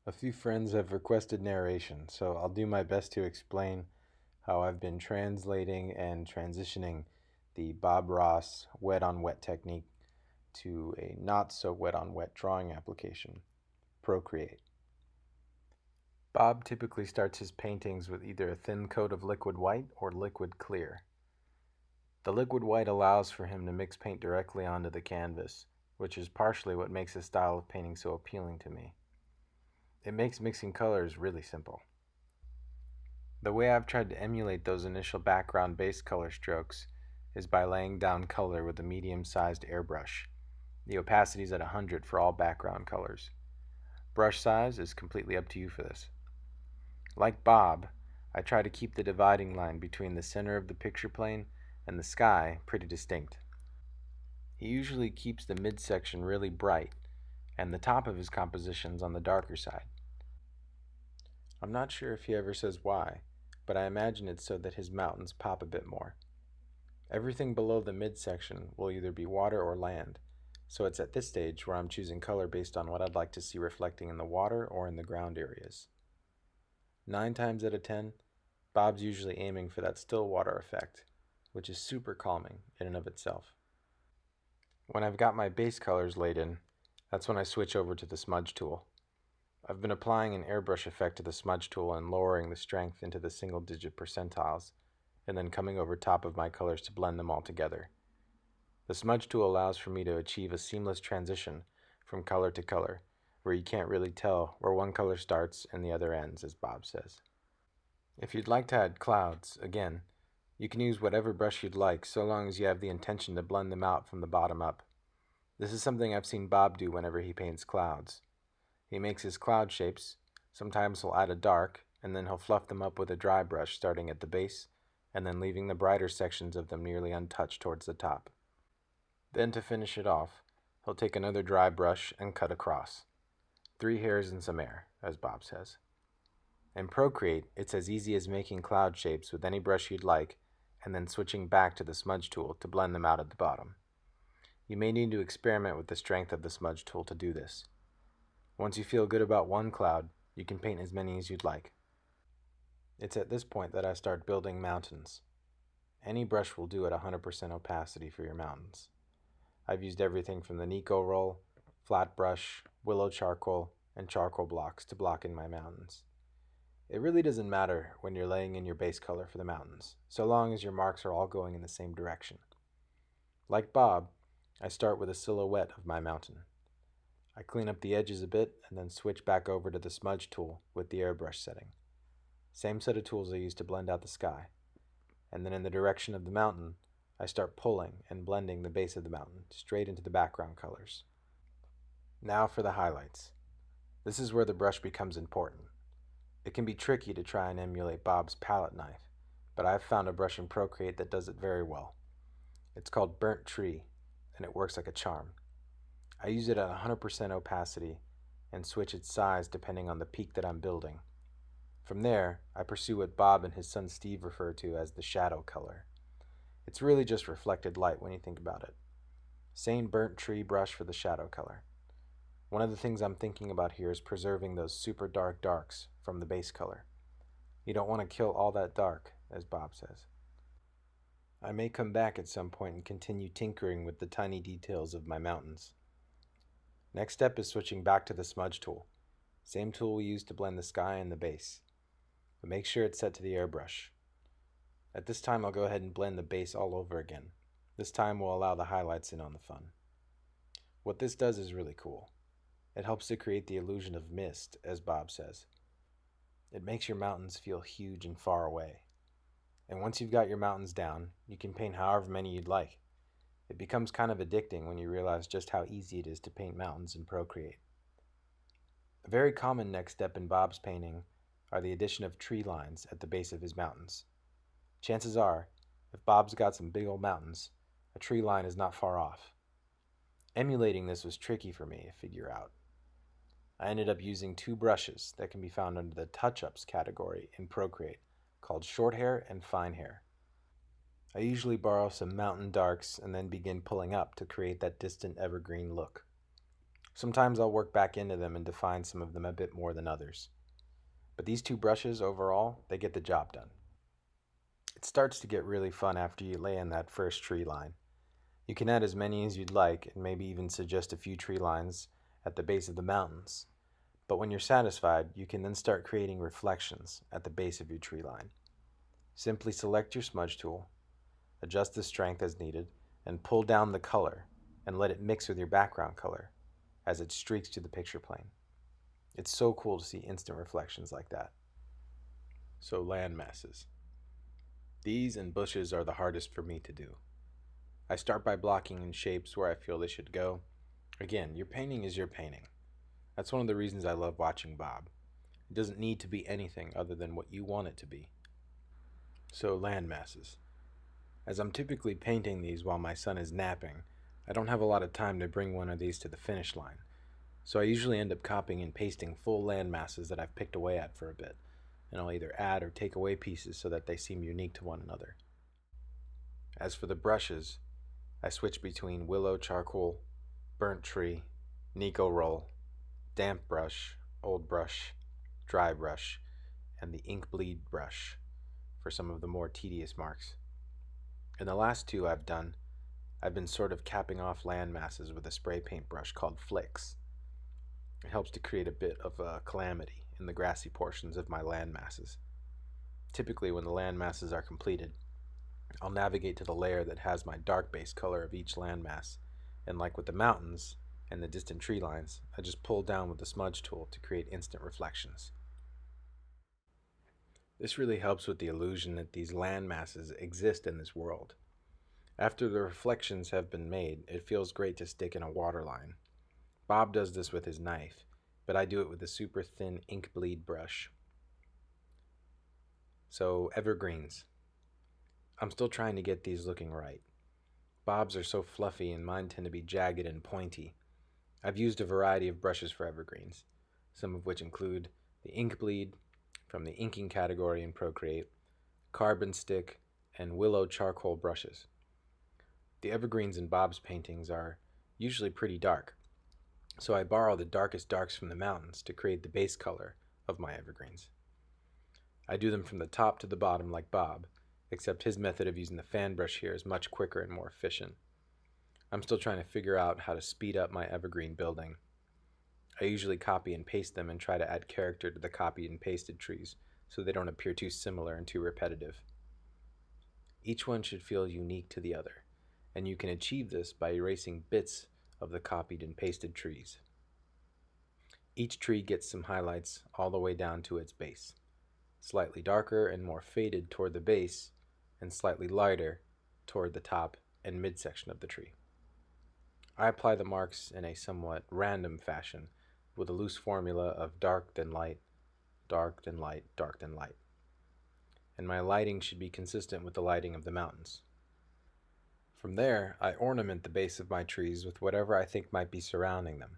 A few friends have requested narration, so I'll do my best to explain how I've been translating and transitioning the Bob Ross wet on wet technique to a not so wet on wet drawing application, Procreate. Bob typically starts his paintings with either a thin coat of liquid white or liquid clear. The liquid white allows for him to mix paint directly onto the canvas, which is partially what makes his style of painting so appealing to me. It makes mixing colors really simple. The way I've tried to emulate those initial background base color strokes is by laying down color with a medium-sized airbrush. The opacity is at 100 for all background colors. Brush size is completely up to you for this. Like Bob, I try to keep the dividing line between the center of the picture plane and the sky pretty distinct. He usually keeps the midsection really bright and the top of his compositions on the darker side. I'm not sure if he ever says why, but I imagine it's so that his mountains pop a bit more. Everything below the midsection will either be water or land, so it's at this stage where I'm choosing color based on what I'd like to see reflecting in the water or in the ground areas. 9 times out of 10, Bob's usually aiming for that still water effect, which is super calming in and of itself. When I've got my base colors laid in, that's when I switch over to the smudge tool. I've been applying an airbrush effect to the smudge tool and lowering the strength into the single-digit percentiles, and then coming over top of my colors to blend them all together. The smudge tool allows for me to achieve a seamless transition from color to color, where you can't really tell where one color starts and the other ends, as Bob says. If you'd like to add clouds, again, you can use whatever brush you'd like so long as you have the intention to blend them out from the bottom up. This is something I've seen Bob do whenever he paints clouds. He makes his cloud shapes. Sometimes he'll add a dark, and then he'll fluff them up with a dry brush starting at the base, and then leaving the brighter sections of them nearly untouched towards the top. Then to finish it off, he'll take another dry brush and cut across. 3 hairs and some air, as Bob says. In Procreate, it's as easy as making cloud shapes with any brush you'd like, and then switching back to the smudge tool to blend them out at the bottom. You may need to experiment with the strength of the smudge tool to do this. Once you feel good about one cloud, you can paint as many as you'd like. It's at this point that I start building mountains. Any brush will do at 100% opacity for your mountains. I've used everything from the Nico roll, flat brush, willow charcoal, and charcoal blocks to block in my mountains. It really doesn't matter when you're laying in your base color for the mountains, so long as your marks are all going in the same direction. Like Bob, I start with a silhouette of my mountain. I clean up the edges a bit and then switch back over to the smudge tool with the airbrush setting. Same set of tools I use to blend out the sky. And then in the direction of the mountain, I start pulling and blending the base of the mountain straight into the background colors. Now for the highlights. This is where the brush becomes important. It can be tricky to try and emulate Bob's palette knife, but I've found a brush in Procreate that does it very well. It's called Burnt Tree, and it works like a charm. I use it at 100% opacity and switch its size depending on the peak that I'm building. From there, I pursue what Bob and his son Steve refer to as the shadow color. It's really just reflected light when you think about it. Same burnt tree brush for the shadow color. One of the things I'm thinking about here is preserving those super dark darks from the base color. You don't want to kill all that dark, as Bob says. I may come back at some point and continue tinkering with the tiny details of my mountains. Next step is switching back to the smudge tool. Same tool we used to blend the sky and the base. But make sure it's set to the airbrush. At this time I'll go ahead and blend the base all over again. This time we'll allow the highlights in on the fun. What this does is really cool. It helps to create the illusion of mist, as Bob says. It makes your mountains feel huge and far away. And once you've got your mountains down, you can paint however many you'd like. It becomes kind of addicting when you realize just how easy it is to paint mountains in Procreate. A very common next step in Bob's painting are the addition of tree lines at the base of his mountains. Chances are, if Bob's got some big old mountains, a tree line is not far off. Emulating this was tricky for me to figure out. I ended up using 2 brushes that can be found under the touch-ups category in Procreate, called short hair and fine hair. I usually borrow some mountain darks and then begin pulling up to create that distant evergreen look. Sometimes I'll work back into them and define some of them a bit more than others. But these two brushes overall, they get the job done. It starts to get really fun after you lay in that first tree line. You can add as many as you'd like and maybe even suggest a few tree lines at the base of the mountains. But when you're satisfied, you can then start creating reflections at the base of your tree line. Simply select your smudge tool, adjust the strength as needed, and pull down the color and let it mix with your background color as it streaks to the picture plane. It's so cool to see instant reflections like that. So land masses. These and bushes are the hardest for me to do. I start by blocking in shapes where I feel they should go. Again, your painting is your painting. That's one of the reasons I love watching Bob. It doesn't need to be anything other than what you want it to be. So land masses. As I'm typically painting these while my son is napping, I don't have a lot of time to bring one of these to the finish line. So I usually end up copying and pasting full land masses that I've picked away at for a bit, and I'll either add or take away pieces so that they seem unique to one another. As for the brushes, I switch between willow charcoal, burnt tree, Nico roll, damp brush, old brush, dry brush, and the ink bleed brush for some of the more tedious marks. In the last two I've been sort of capping off land masses with a spray paint brush called Flicks. It helps to create a bit of a calamity in the grassy portions of my land masses. Typically, when the land masses are completed, I'll navigate to the layer that has my dark base color of each landmass, and like with the mountains and the distant tree lines, I just pull down with the smudge tool to create instant reflections. This really helps with the illusion that these land masses exist in this world. After the reflections have been made, it feels great to stick in a waterline. Bob does this with his knife, but I do it with a super thin ink bleed brush. So, evergreens. I'm still trying to get these looking right. Bob's are so fluffy and mine tend to be jagged and pointy. I've used a variety of brushes for evergreens, some of which include the ink bleed from the inking category in Procreate, carbon stick, and willow charcoal brushes. The evergreens in Bob's paintings are usually pretty dark, so I borrow the darkest darks from the mountains to create the base color of my evergreens. I do them from the top to the bottom like Bob, except his method of using the fan brush here is much quicker and more efficient. I'm still trying to figure out how to speed up my evergreen building. I usually copy and paste them and try to add character to the copied and pasted trees so they don't appear too similar and too repetitive. Each one should feel unique to the other, and you can achieve this by erasing bits of the copied and pasted trees. Each tree gets some highlights all the way down to its base, slightly darker and more faded toward the base, and slightly lighter toward the top and midsection of the tree. I apply the marks in a somewhat random fashion with a loose formula of dark then light, dark then light, dark then light. And my lighting should be consistent with the lighting of the mountains. From there, I ornament the base of my trees with whatever I think might be surrounding them: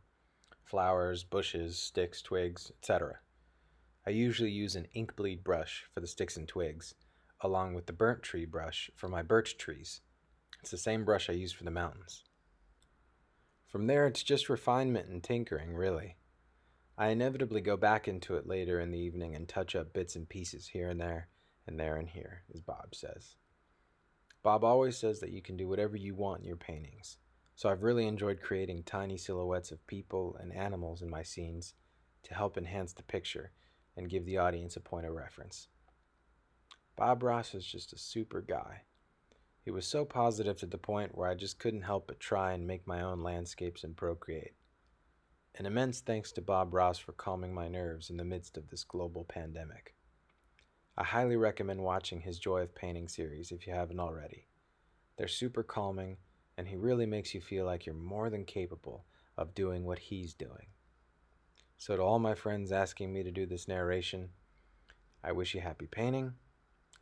flowers, bushes, sticks, twigs, etc. I usually use an ink bleed brush for the sticks and twigs, along with the burnt tree brush for my birch trees. It's the same brush I use for the mountains. From there, it's just refinement and tinkering, really. I inevitably go back into it later in the evening and touch up bits and pieces here and there and here, as Bob says. Bob always says that you can do whatever you want in your paintings, so I've really enjoyed creating tiny silhouettes of people and animals in my scenes to help enhance the picture and give the audience a point of reference. Bob Ross is just a super guy. He was so positive to the point where I just couldn't help but try and make my own landscapes in Procreate. An immense thanks to Bob Ross for calming my nerves in the midst of this global pandemic. I highly recommend watching his Joy of Painting series if you haven't already. They're super calming, and he really makes you feel like you're more than capable of doing what he's doing. So to all my friends asking me to do this narration, I wish you happy painting,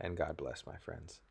and God bless, my friends.